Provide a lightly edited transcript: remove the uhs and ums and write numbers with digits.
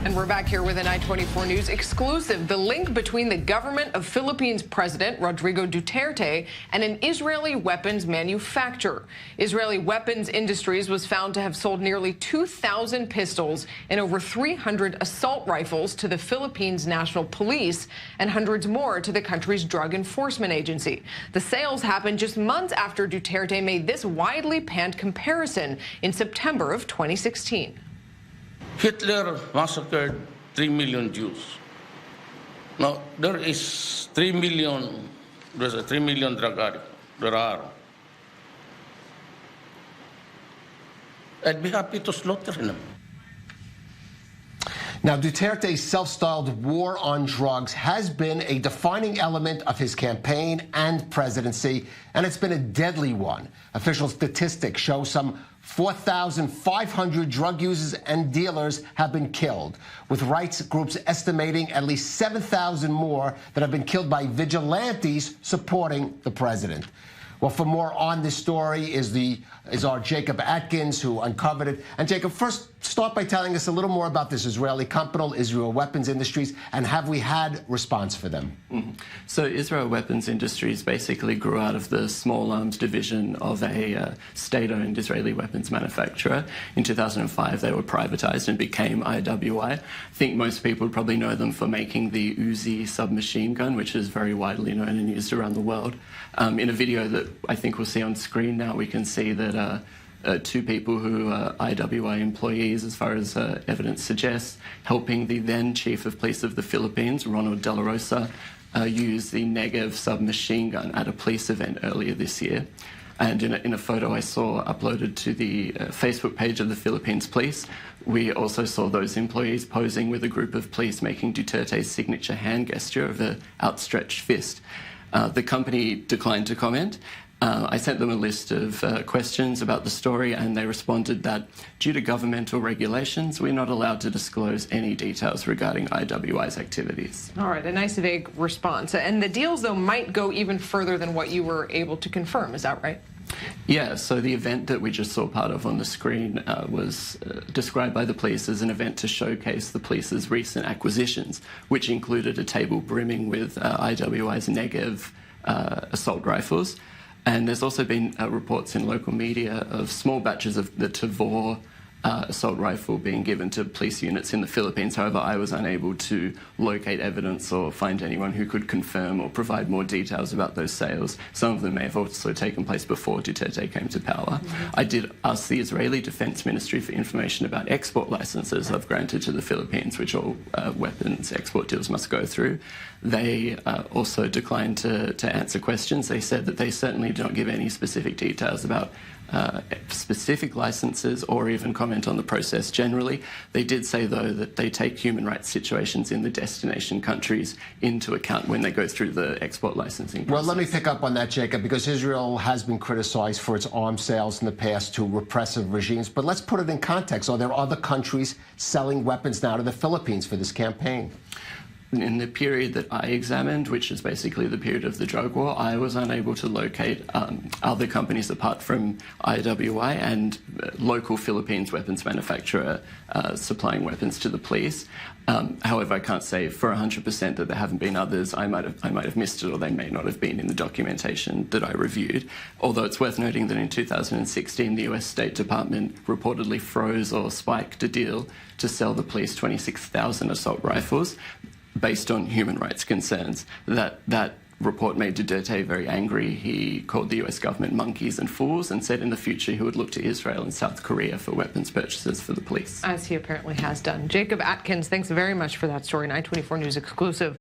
And we're back here with an i24 News exclusive. The link between the government of Philippines President Rodrigo Duterte and an Israeli weapons manufacturer. Israeli weapons industries was found to have sold nearly 2,000 pistols and over 300 assault rifles to the Philippines National Police and hundreds more to the country's drug enforcement agency. The sales happened just months after Duterte made this widely panned comparison in September of 2016. Hitler massacred 3 million Jews. Now, there's a 3 million drug addicts. There are. I'd be happy to slaughter them. Now, Duterte's self-styled war on drugs has been a defining element of his campaign and presidency, and it's been a deadly one. Official statistics show some 4,500 drug users and dealers have been killed, with rights groups estimating at least 7,000 more that have been killed by vigilantes supporting the president. Well, for more on this story is our Jacob Atkins, who uncovered it. And Jacob, first start by telling us a little more about this Israeli company, Israel Weapons Industries, and have we had response for them? So Israel Weapons Industries basically grew out of the small arms division of a state-owned Israeli weapons manufacturer. In 2005, they were privatized and became IWI. I think most people would probably know them for making the Uzi submachine gun, which is very widely known and used around the world. In a video that I think we'll see on screen now, we can see that two people who are IWI employees, as far as evidence suggests, helping the then Chief of Police of the Philippines, Ronald De La Rosa, use the Negev submachine gun at a police event earlier this year. And in a photo I saw uploaded to the Facebook page of the Philippines police, we also saw those employees posing with a group of police making Duterte's signature hand gesture of an outstretched fist. The company declined to comment. I sent them a list of questions about the story, and they responded that due to governmental regulations, we're not allowed to disclose any details regarding IWI's activities. All right, a nice vague response. And the deals, though, might go even further than what you were able to confirm. Is that right? Yeah, so the event that we just saw part of on the screen was described by the police as an event to showcase the police's recent acquisitions, which included a table brimming with IWI's Negev assault rifles. And there's also been reports in local media of small batches of the Tavor assault rifle being given to police units in the Philippines. However, I was unable to locate evidence or find anyone who could confirm or provide more details about those sales. Some of them may have also taken place before Duterte came to power. I did ask the Israeli Defense Ministry for information about export licenses I've granted to the Philippines, which all weapons export deals must go through. They also declined to answer questions. They said that they certainly do not give any specific details about specific licenses or even comment on the process generally. They did say, though, that they take human rights situations in the destination countries into account when they go through the export licensing process. Well, let me pick up on that, Jacob, because Israel has been criticized for its arms sales in the past to repressive regimes. But let's put it in context. Are there other countries selling weapons now to the Philippines for this campaign? In the period that I examined, which is basically the period of the drug war, I was unable to locate other companies apart from IWI and local Philippines weapons manufacturer supplying weapons to the police. However, I can't say for 100% that there haven't been others. I might have missed it, or they may not have been in the documentation that I reviewed. Although it's worth noting that in 2016, the US State Department reportedly froze or spiked a deal to sell the police 26,000 assault rifles based on human rights concerns. That report made Duterte very angry. He called the US government monkeys and fools and said in the future he would look to Israel and South Korea for weapons purchases for the police. As he apparently has done. Jacob Atkins, thanks very much for that story. An i24 News exclusive.